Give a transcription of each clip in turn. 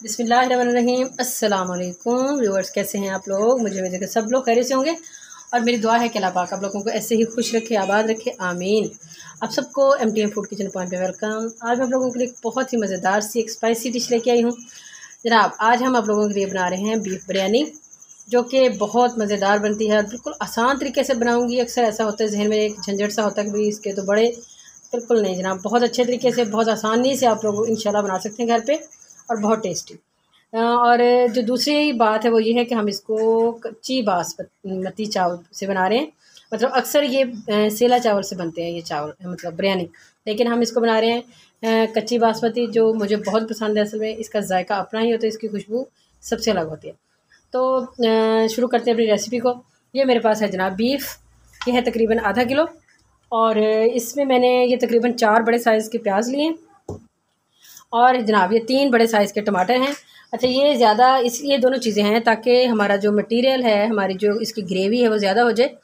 बिस्मिल्लाहिर्रहमानिर्रहीम। अस्सलाम वालेकुम व्यूअर्स, कैसे हैं आप लोग? मुझे उम्मीद है कि सब लोग खैरियत से होंगे और मेरी दुआ है कि अल्लाह पाक आप लोगों को ऐसे ही खुश रखे, आबाद रखे, आमीन। आप सबको MTM फूड किचन पॉइंट पे वेलकम। आज मैं आप लोगों के लिए एक बहुत ही मज़ेदार सी एक स्पाइसी डिश लेके आई हूँ। जनाब, आज हम आप लोगों के लिए बना रहे हैं बीफ बिरयानी, जो कि बहुत मज़ेदार बनती है और बिल्कुल आसान तरीके से बनाऊँगी। अक्सर ऐसा होता है जहन में एक झंझट सा होता है कि भाई इसके तो बड़े, बिल्कुल नहीं जनाब, बहुत अच्छे तरीके से, बहुत आसानी से आप लोग इंशाल्लाह बना सकते हैं घर पे और बहुत टेस्टी। और जो दूसरी बात है वो ये है कि हम इसको कच्ची बासमती चावल से बना रहे हैं। मतलब अक्सर ये सेला चावल से बनते हैं ये चावल, मतलब बिरयानी, लेकिन हम इसको बना रहे हैं कच्ची बासमती, जो मुझे बहुत पसंद है। असल में इसका जायका अपना ही होता है, इसकी खुशबू सबसे अलग होती है। तो शुरू करते हैं अपनी रेसिपी को। ये मेरे पास है जनाब बीफ, ये है तकरीबन आधा किलो, और इसमें मैंने ये तकरीबन 4 बड़े साइज़ के प्याज लिए और जनाब ये 3 बड़े साइज़ के टमाटर हैं। अच्छा, ये ज़्यादा इसलिए दोनों चीज़ें हैं ताकि हमारा जो मटेरियल है, हमारी जो इसकी ग्रेवी है वो ज़्यादा हो जाए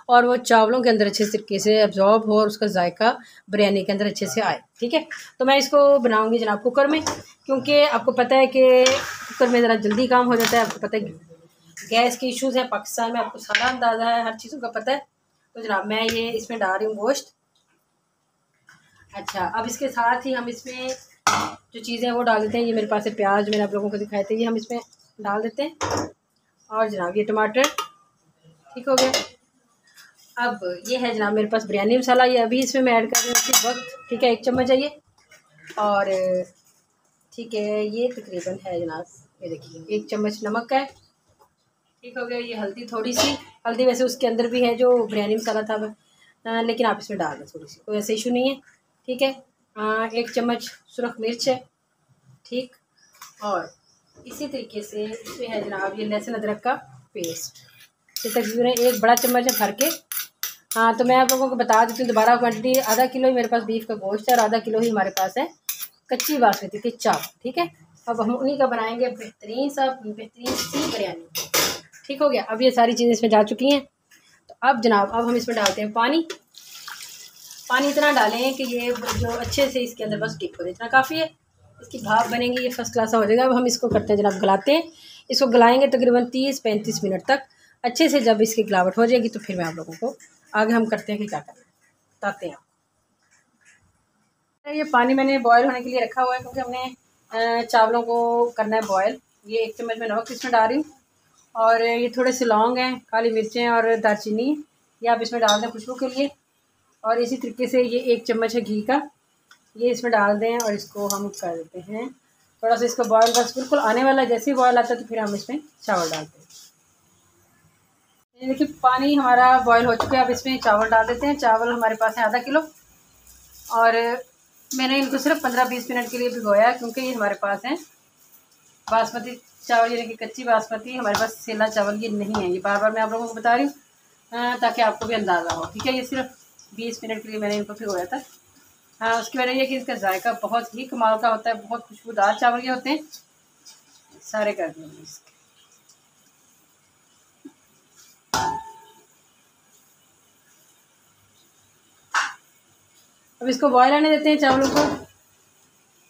और वो चावलों के अंदर अच्छे तरीके से एब्जॉर्ब हो और उसका जायका बिरयानी के अंदर अच्छे से आए। ठीक है, तो मैं इसको बनाऊंगी जनाब कुकर में, क्योंकि आपको पता है कि कुकर में ज़रा जल्दी काम हो जाता है। आपको पता है गैस के इश्यूज़ हैं पाकिस्तान में, आपको सारा अंदाज़ा है, हर चीज़ों का पता है। तो जनाब मैं ये इसमें डाल रही हूँ गोश्त। अच्छा, अब इसके साथ ही हम इसमें जो चीज़ें वो डाल देते हैं। ये मेरे पास है प्याज, मैंने आप लोगों को दिखाए थे, ये हम इसमें डाल देते हैं। और जनाब ये टमाटर ठीक हो गया। अब ये है जनाब मेरे पास बिरयानी मसाला, ये अभी इसमें मैं ऐड कर रही हूँ उसी वक्त। ठीक है, 1 चम्मच है ये। और ठीक है, ये तकरीबन है जनाब, ये देखिए 1 चम्मच नमक है। ठीक हो गया। ये हल्दी, थोड़ी सी हल्दी, वैसे उसके अंदर भी है जो बिरयानी मसाला था, लेकिन आप इसमें डाल दें थोड़ी सी, कोई ऐसा इशू नहीं है। ठीक है, 1 चम्मच सुरख मिर्च है। ठीक, और इसी तरीके से इसमें है जनाब ये लहसुन अदरक का पेस्ट, ये तकरीबन 1 बड़ा चम्मच है भर के। हाँ, तो मैं आप लोगों को बता देती हूँ दोबारा क्वांटिटी। आधा किलो ही मेरे पास बीफ का गोश्त है और आधा किलो ही हमारे पास है कच्ची बासमती के चावल। ठीक है, अब हम उन्हीं का बनाएंगे बेहतरीन सी बिरयानी। ठीक हो गया। अब ये सारी चीज़ें इसमें जा चुकी हैं। तो अब जनाब अब हम इसमें डालते हैं पानी। पानी इतना डालें कि ये जो अच्छे से इसके अंदर बस डिप हो जाए, इतना काफ़ी है। इसकी भाप बनेंगी, ये फर्स्ट क्लास हो जाएगा। अब हम इसको करते हैं जनाब, गलाते हैं। इसको गलाएंगे तकरीबन 30-35 मिनट तक अच्छे से। जब इसकी गिलावट हो जाएगी तो फिर मैं आप लोगों को आगे हम करते हैं कि क्या करना है, बताते हैं। ये पानी मैंने बॉयल होने के लिए रखा हुआ है, क्योंकि हमने चावलों को करना है बॉयल। ये 1 चम्मच में नमक इसमें डाल रही हूँ, और ये थोड़े से लौंग हैं, काली मिर्चें और दालचीनी, ये आप इसमें डाल दें खुशबू के लिए। और इसी तरीके से ये 1 चम्मच है घी का, ये इसमें डाल दें और इसको हम कर देते हैं थोड़ा सा इसको बॉयल। बस बिल्कुल आने वाला, जैसे ही बॉयल आता है तो फिर हम इसमें चावल डालते हैं। ये देखिए पानी हमारा बॉयल हो चुका है, अब इसमें चावल डाल देते हैं। चावल हमारे पास है आधा किलो, और मैंने इनको सिर्फ 15-20 मिनट के लिए भिगोया, क्योंकि ये हमारे पास है बासमती चावल, यानी कि कच्ची बासमती। हमारे पास सेला चावल ये नहीं है, ये बार बार मैं आप लोगों को बता रही हूँ ताकि आपको भी अंदाज़ा हो। ठीक है, ये सिर्फ 20 मिनट के लिए मैंने इनको भिगोया था। हाँ, उसकी वजह यह कि इसका जायका बहुत ही कमाल का होता है, बहुत खुशबूदार चावल ये होते हैं। सारे कर देंगे इसके। अब इसको बॉयल आने देते हैं चावलों को।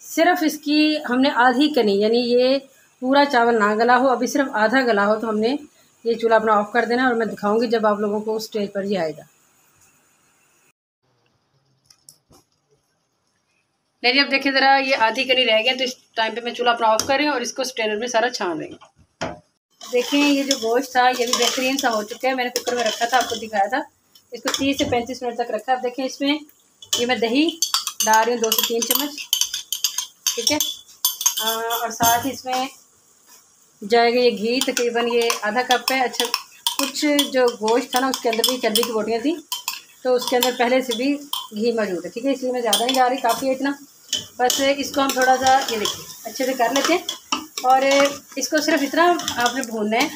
सिर्फ इसकी हमने आधी करनी, यानी ये पूरा चावल ना गला हो, अभी सिर्फ आधा गला हो, तो हमने ये चूल्हा अपना ऑफ कर देना। और मैं दिखाऊंगी जब आप लोगों को उस स्टेज पर ये आएगा। नहीं, अब देखिए ज़रा ये आधी कनी रह गया, तो इस टाइम पे मैं चूल्हा अपना ऑफ कर रही हूँ और इसको स्ट्रेनर में सारा छान देंगे। देखिए ये जो गोश्त था ये भी बेहतरीन सा हो चुका है। मैंने कुकर में रखा था, आपको दिखाया था। इसको 30 से 35 मिनट तक रखा। अब देखें इसमें ये मैं दही डाल रही हूँ 2 से 3 चम्मच। ठीक है, और साथ ही इसमें जाएगा ये घी, तकरीबन ये आधा कप है। अच्छा, कुछ जो गोश्त था ना उसके अंदर भी चर्बी की बोटियाँ थी, तो उसके अंदर पहले से भी घी मौजूद है। ठीक है, इसलिए मैं ज़्यादा नहीं डाल रही, काफ़ी है इतना। बस इसको हम थोड़ा सा ये देखिए अच्छे से कर लेते हैं। और इसको सिर्फ इतना आपने भूनना है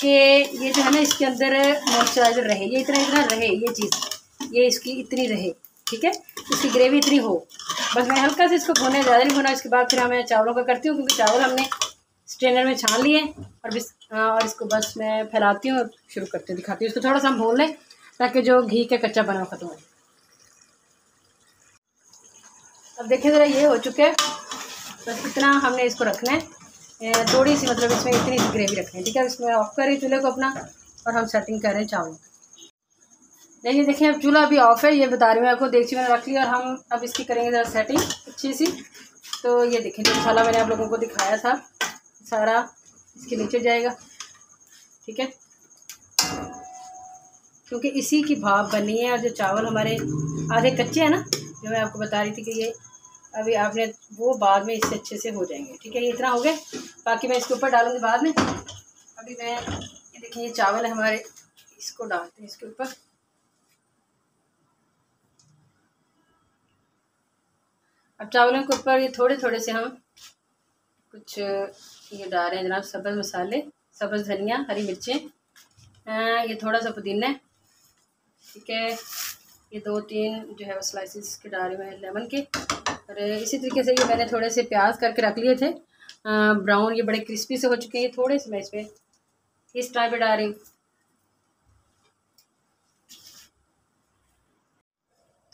कि ये जो है ना इसके अंदर मॉइस्चराइज़र रहे, ये इतना रहे, ये चीज़ ये इसकी इतनी रहे। ठीक है, इसकी ग्रेवी इतनी हो। बस मैं हल्का से इसको भूना, ज़्यादा नहीं भूना। इसके बाद फिर मैं चावलों का करती हूँ, क्योंकि चावल हमने स्ट्रेनर में छान लिए। और इसको बस मैं फैलाती हूँ और शुरू करती हूँ, दिखाती हूँ। इसको थोड़ा सा हम भून लें ताकि जो घी का कच्चा बना ख़त्म हो। अब देखिए ज़रा ये हो चुके हैं, बस इतना हमने इसको रखना है। थोड़ी सी मतलब इसमें इतनी सी ग्रेवी रखें, ठीक है। इसमें ऑफ करें चूल्हे को अपना और हम सेटिंग करें चावल। देखिए देखिए अब चूल्हा अभी ऑफ है, ये बता रही हूँ आपको। देगची मैंने रख ली और हम अब इसकी करेंगे ज़रा सेटिंग अच्छी सी। तो ये देखें जो मसाला मैंने आप लोगों को दिखाया था सारा इसके नीचे जाएगा, ठीक है, क्योंकि इसी की भाप बननी है। और जो चावल हमारे आधे कच्चे हैं ना, जो मैं आपको बता रही थी कि ये अभी आपने वो बाद में इससे अच्छे से हो जाएंगे, ठीक है। ये इतना हो गया, बाकी मैं इसके ऊपर डालूंगी बाद में। अभी मैं ये देखिए ये चावल है हमारे, इसको डालते हैं इसके ऊपर। अब चावलों के ऊपर ये थोड़े थोड़े से हम कुछ ये डाल रहे हैं जनाब, सब्ज़ मसाले, सब्ज़ धनिया, हरी मिर्चें, ये थोड़ा सा पुदीना है, ठीक है। ये 2-3 जो है वो स्लाइसिस के डाल रहे हैं लेमन के। और इसी तरीके से ये मैंने थोड़े से प्याज करके रख लिए थे ब्राउन, ये बड़े क्रिस्पी से हो चुके हैं। ये थोड़े से मैं इसमें इस टाइप पे डाल रही हूँ,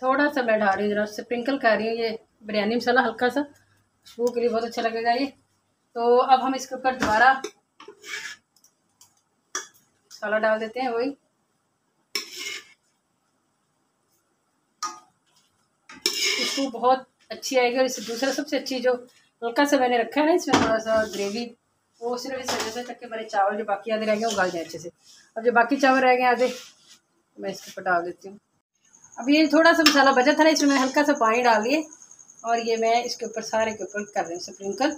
थोड़ा सा मैं डाल रही हूँ, जरा स्प्रिंकल कर रही हूँ ये बिरयानी मसाला हल्का सा, खुशबू के लिए बहुत अच्छा लगेगा ये। तो अब हम इसके ऊपर दोबारा मसाला डाल देते हैं, वही खुशबू बहुत अच्छी आएगी। और इससे दूसरा सबसे अच्छी जो हल्का सा मैंने रखा है ना इसमें थोड़ा सा ग्रेवी, वो सिर्फ इस वजह से ताकि मेरे चावल जो बाकी आधे रह गए वो गल जाए अच्छे से। अब जो बाकी चावल रह गए आधे मैं इसके ऊपर डाल देती हूँ। अब ये थोड़ा सा मसाला बचा था ना, इसमें मैं हल्का सा पानी डाल दिए और ये मैं इसके ऊपर सारे के ऊपर कर रही हूँ स्प्रिंकल,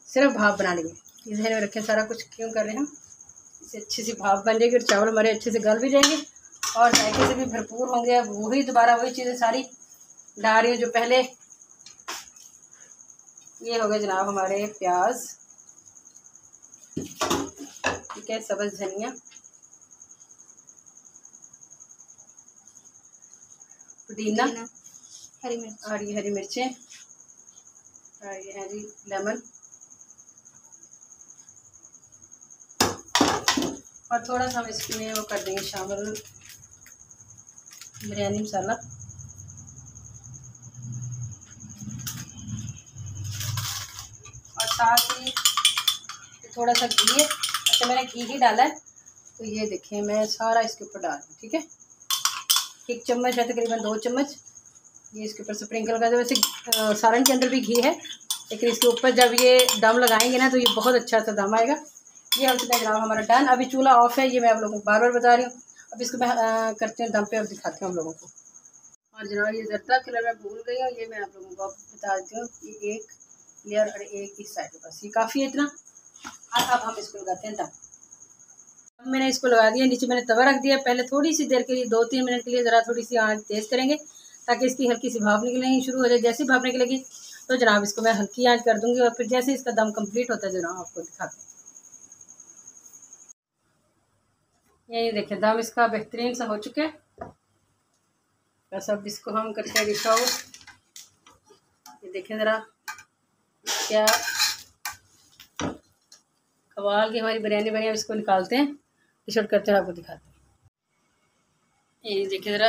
सिर्फ भाप बनाने में। ये जहन में रखें सारा कुछ क्यों कर रहे हैं हम, इससे अच्छी सी भाप बन जाएगी और चावल हमारे अच्छे से गल भी जाएंगे और जायके से भी भरपूर होंगे। अब वही दोबारा वही चीज़ें सारी डाल रही हूँ जो पहले। ये हो गए जनाब हमारे प्याज, ठीक है, सब्ज़ धनिया, पुदीना, हरी मिर्च, और ये हरी मिर्चें, और ये हरी लेमन, और थोड़ा सा हम इसमें वो कर देंगे शामिल बिरयानी मसाला। और साथ ही थोड़ा सा घी है, अच्छा मैंने घी ही डाला है। तो ये देखें मैं सारा इसके ऊपर डाल दूँ, ठीक है। 1 चम्मच है तकरीबन 2 चम्मच ये इसके ऊपर स्प्रिंकल कर दो। वैसे सालन के अंदर भी घी है, लेकिन इसके ऊपर जब ये दम लगाएंगे ना तो ये बहुत अच्छा सा दम आएगा। ये हो चुका है जनाब हमारा डन। अभी चूल्हा ऑफ है, ये मैं आप लोगों को बार बार बता रही हूँ। अब इसको मैं करते हैं दम पे और दिखाती हूँ आप लोगों को। और जनाब ये जर्दा कलर मैं भूल गई हूँ, ये मैं आप लोगों को बता देती हूँ। ये एक लेयर और एक इस साइड के पास, ये काफ़ी है इतना। अब हम इसको लगाते हैं दम। अब मैंने इसको लगा दिया, नीचे मैंने तवा रख दिया। पहले थोड़ी सी देर के लिए 2-3 मिनट के लिए ज़रा थोड़ी सी आंच तेज़ करेंगे ताकि इसकी हल्की सी भाप निकलनी शुरू हो जाए। जैसी भाप निकलेगी तो जनाब इसको मैं हल्की आंच कर दूँगी और फिर जैसे इसका दम कंप्लीट होता है जनाब आपको दिखाते हैं। ये देखिए दम इसका बेहतरीन सा हो चुका है। बस अब इसको हम करते हैं डिश आउट। ये देखें ज़रा क्या कमाल की हमारी बिरयानी बनी। अब इसको निकालते हैं, डिश आउट करते हैं, आपको दिखाते हैं। ये देखिए ज़रा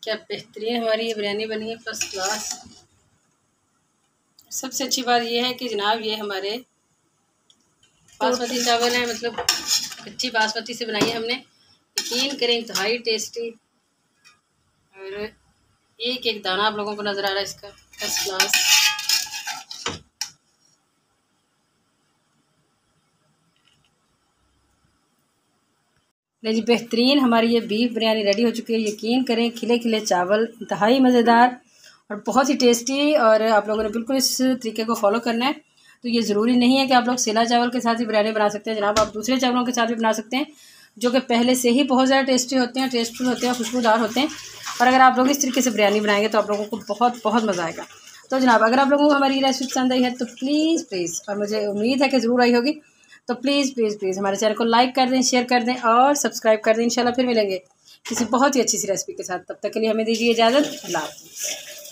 क्या बेहतरीन हमारी ये बिरयानी बनी है, फर्स्ट क्लास। सबसे अच्छी बात ये है कि जनाब ये हमारे बासमती चावल हैं, मतलब अच्छी बासमती से बनाई है हमने। यकीन करें इंतहाई टेस्टी, और एक एक दाना आप लोगों को नज़र आ रहा है इसका, फर्स्ट क्लास। ले जी बेहतरीन हमारी ये बीफ बिरयानी रेडी हो चुकी है। यकीन करें खिले खिले चावल, इंतहाई मज़ेदार और बहुत ही टेस्टी। और आप लोगों ने बिल्कुल इस तरीके को फॉलो करना है। तो ये ज़रूरी नहीं है कि आप लोग सेला चावल के साथ ही बिरयानी बना सकते हैं जनाब, आप दूसरे चावलों के साथ भी बना सकते हैं जो कि पहले से ही बहुत ज़्यादा टेस्टी होते हैं, टेस्टफुल होते हैं, खुशबूदार होते हैं। और अगर आप लोग इस तरीके से बिरयानी बनाएंगे तो आप लोगों को बहुत बहुत मज़ा आएगा। तो जनाब अगर आप लोगों को हमारी रेसिपी पसंद आई है तो प्लीज़, और मुझे उम्मीद है कि ज़रूर आई होगी, तो प्लीज़ हमारे चैनल को लाइक कर दें, शेयर कर दें और सब्सक्राइब कर दें। इंशाल्लाह फिर मिलेंगे किसी बहुत ही अच्छी सी रेसिपी के साथ। तब तक के लिए हमें दीजिए इजाज़त। अल्लाह हाफ़िज़।